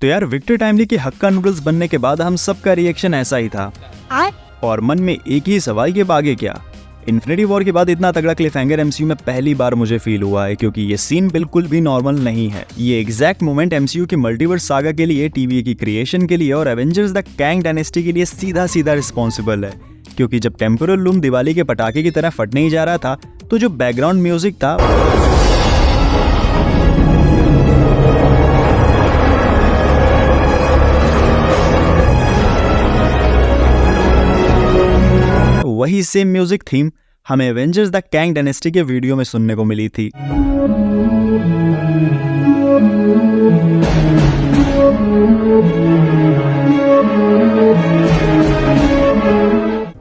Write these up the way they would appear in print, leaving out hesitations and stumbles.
तो यार Victor timely के हक्का नूडल्स बनने के बाद हम सबका रिएक्शन ऐसा ही था और मन में एक ही सवाल कि आगे क्या। इन्फिनिटी वॉर के बाद इतना तगड़ा क्लिफहैंगर एमसीयू में पहली बार मुझे फील हुआ है, क्योंकि ये सीन बिल्कुल भी नॉर्मल नहीं है। ये एग्जैक्ट मोमेंट एमसीयू की मल्टीवर्स सागा के लिए, टीवी की क्रिएशन के लिए और एवेंजर्स द कैंग डायनेस्टी के लिए सीधा सीधा रिस्पॉन्सिबल है। क्योंकि जब टेम्पोरल लूम दिवाली के पटाखे की तरह फटने ही जा रहा था, तो जो बैकग्राउंड म्यूजिक था वही सेम म्यूजिक थीम हमें एवेंजर्स द कैंग डायनेस्टी के वीडियो में सुनने को मिली थी।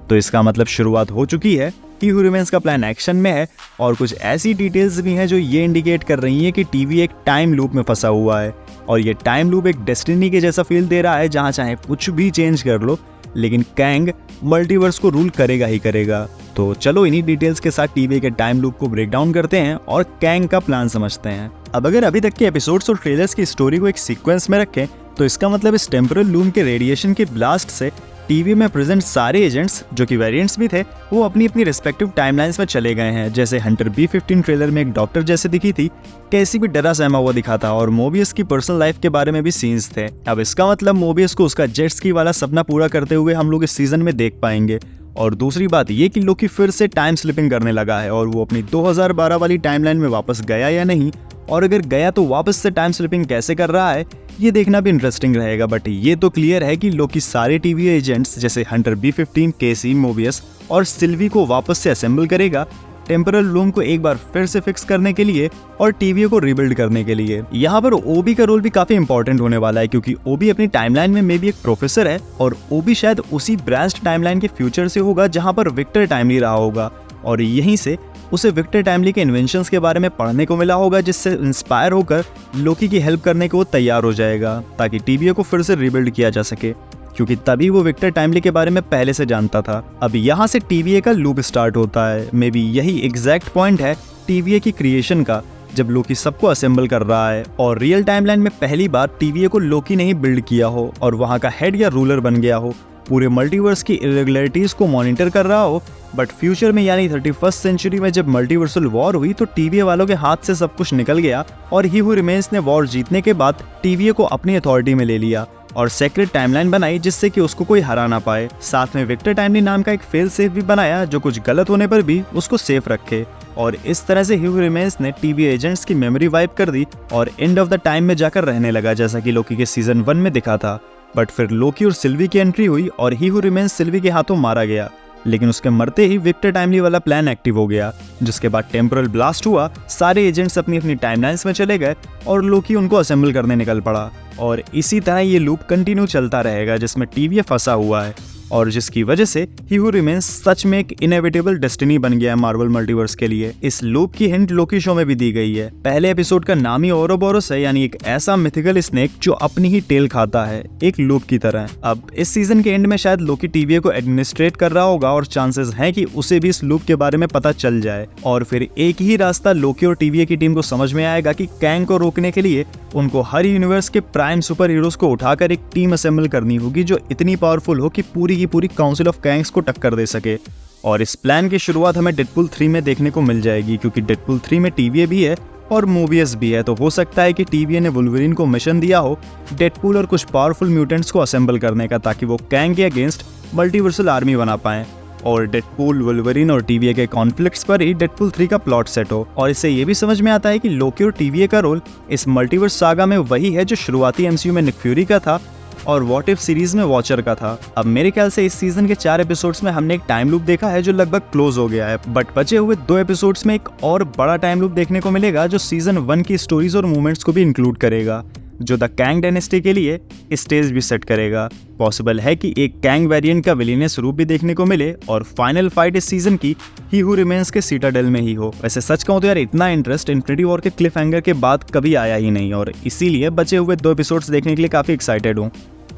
तो इसका मतलब शुरुआत हो चुकी है। ही हू रिमेन्स का प्लान एक्शन में है और कुछ ऐसी डिटेल्स भी हैं जो ये इंडिकेट कर रही हैं कि टीवी एक टाइम लूप में फंसा हुआ है और ये टाइम लूप एक डेस्टिनी के जैसा फील दे रहा है, जहां चाहे कुछ भी चेंज कर लो लेकिन कैंग मल्टीवर्स को रूल करेगा ही करेगा। तो चलो इन्हीं डिटेल्स के साथ टीवी के टाइम लूप को ब्रेक डाउन करते हैं और कैंग का प्लान समझते हैं। अब अगर अभी तक के एपिसोड्स और ट्रेलर्स की स्टोरी को एक सीक्वेंस में रखें तो इसका मतलब इस टेम्पोरल लूम के रेडिएशन के ब्लास्ट से टीवी में प्रेजेंट सारे एजेंट्स जो कि वेरिएंट्स भी थे, वो अपनी अपनी रिस्पेक्टिव टाइमलाइंस में चले गए हैं। जैसे हंटर B-15 ट्रेलर में एक डॉक्टर जैसे दिखी थी, कैसी भी डरा सहमा हुआ दिखा था और मोबियस की पर्सनल लाइफ के बारे में भी सीन्स थे। अब इसका मतलब मोबियस को उसका जेट स्की वाला सपना पूरा करते हुए हम लोग इस सीजन में देख पाएंगे। और दूसरी बात ये कि लोकी फिर से टाइम स्लिपिंग करने लगा है और वो अपनी 2012 वाली टाइमलाइन में वापस गया या नहीं, और अगर गया तो वापस से टाइम स्लिपिंग कैसे कर रहा है, ये देखना भी इंटरेस्टिंग रहेगा। बट ये तो क्लियर है कि लोकी सारे टीवी एजेंट्स जैसे हंटर B-15, केसी, मोबियस और सिल्वी को वापस से असेंबल करेगा टेम्पोरल लूम को एक बार फिर से फिक्स करने के लिए और टीवी को रिबिल्ड करने के लिए। यहाँ पर ओबी का रोल भी काफी इंपॉर्टेंट होने वाला है, क्योंकि ओबी अपनी टाइमलाइन में मे बी एक प्रोफेसर है और ओबी शायद उसी ब्रांच टाइमलाइन के फ्यूचर से होगा जहाँ पर विक्टर टाइमली रहा होगा और यहीं से उसे विक्टर टाइमली के इन्वेंशंस के बारे में पढ़ने को मिला होगा, जिससे इंस्पायर होकर लोकी की हेल्प करने को वो तैयार हो जाएगा ताकि टीवी को फिर से रिबिल्ड किया जा सके, क्योंकि तभी वो विक्टर टाइमली के बारे में पहले से जानता था। अब यहाँ से TVA का लूप स्टार्ट होता है। मे बी यही एग्जैक्ट पॉइंट है TVA की क्रिएशन का, जब लोकी सबको असेंबल कर रहा है और रियल टाइमलाइन में पहली बार TVA को लोकी ने ही बिल्ड किया हो और वहाँ का हेड या रूलर बन गया हो, पूरे मल्टीवर्स की इरेगुलरिटीज को मॉनिटर कर रहा हो। बट फ्यूचर में यानी 31st सेंचुरी में जब मल्टीवर्सल वॉर हुई तो TVA वालों के हाथ से सब कुछ निकल गया और ही हू रिमेन्स ने वॉर जीतने के बाद TVA को अपनी अथॉरिटी में ले लिया और सेक्रेट टाइमलाइन बनाई जिससे कि उसको कोई हरा ना पाए। साथ में विक्टर टाइमली नाम का एक फेल सेफ भी बनाया जो कुछ गलत होने पर भी उसको सेफ रखे। और इस तरह से ह्यू रिमेन्स ने टीवी एजेंट्स की मेमोरी वाइप कर दी और एंड ऑफ द टाइम में जाकर रहने लगा, जैसा कि लोकी के सीजन 1 में दिखा था। बट फिर लोकी और सिल्वी की एंट्री हुई और ही हू रिमेन्स सिल्वी के हाथों मारा गया, लेकिन उसके मरते ही विक्टर टाइमली वाला प्लान एक्टिव हो गया, जिसके बाद टेम्पोरल ब्लास्ट हुआ, सारे एजेंट्स अपनी अपनी टाइमलाइंस में चले गए और लोकी उनको असेंबल करने निकल पड़ा। और इसी तरह ये लूप कंटिन्यू चलता रहेगा जिसमें टीवी फंसा हुआ है और जिसकी वजह से ही हू रिमेन्स सच में एक इनएविटेबल डेस्टिनी बन गया है मार्वल मल्टीवर्स के लिए। इस लूप की हिंट लोकी शो में भी दी गई है। पहले एपिसोड का नाम ही ओरोबोरोस है, यानी एक ऐसा मिथिकल स्नेक जो अपनी ही टेल खाता है, एक लूप की तरह। अब इस सीजन के एंड में शायद लोकी टीवी को एडमिनिस्ट्रेट कर रहा होगा और चांसेस हैं कि उसे भी इस लूप के बारे में पता चल जाए और फिर एक ही रास्ता लोकी और टीवी की टीम को समझ में आएगा कि कैंग को रोकने के लिए उनको हर यूनिवर्स के प्राइम सुपर हीरोज को उठाकर एक टीम असेंबल करनी होगी जो इतनी पावरफुल हो कि पूरी की पूरी काउंसिल ऑफ कैंग्स को टक्कर दे सके। और इस प्लान की शुरुआत हमें डेडपूल 3 में देखने को मिल जाएगी, क्योंकि डेडपूल 3 में TVA भी है और मोबियस भी है। तो हो सकता है कि TVA ने वुल्वरीन को मिशन दिया हो डेडपूल और कुछ पावरफुल म्यूटेंट्स को असेंबल करने का, ताकि वो कैंग के अगेंस्ट मल्टीवर्सल आर्मी बना पाएं और डेडपूल, वुल्वरीन और TVA के कॉन्फ्लिक्ट्स पर ही डेडपूल 3 का प्लॉट सेट हो। और इससे ये भी समझ में आता है कि लोकी और TVA का रोल इस मल्टीवर्स सागा में वही है जो शुरुआती MCU में निक फ्यूरी का था और व्हाट इफ सीरीज में वॉचर का था। अब मेरे ख्याल से इस सीजन के 4 एपिसोड्स में हमने एक टाइम लूप देखा है जो लगभग क्लोज हो गया है, बट बचे हुए 2 एपिसोड्स में एक और बड़ा टाइम लूप देखने को मिलेगा जो सीजन 1 की स्टोरीज और मूवमेंट्स को भी इंक्लूड करेगा, जो द कैंग डायनेस्टी के लिए स्टेज भी सेट करेगा। पॉसिबल है कि एक कैंग वेरिएंट का विलीनियस रूप भी देखने को मिले और फाइनल फाइट इस सीजन की ही हू रिमेन्स के सीटाडेल में ही हो। वैसे सच कहूं तो यार इतना इंटरेस्ट इन्फिनिटी वॉर के क्लिफहैंगर के बाद कभी आया ही नहीं और इसीलिए बचे हुए 2 एपिसोड्स देखने के लिए काफी एक्साइटेड हूँ।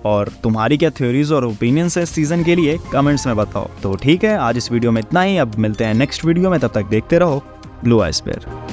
और तुम्हारी क्या थ्योरीज और ओपिनियंस है इस सीजन के लिए, कमेंट्स में बताओ। तो ठीक है, आज इस वीडियो में इतना ही। अब मिलते हैं नेक्स्ट वीडियो में, तब तक देखते रहो ब्लू आइस पेयर।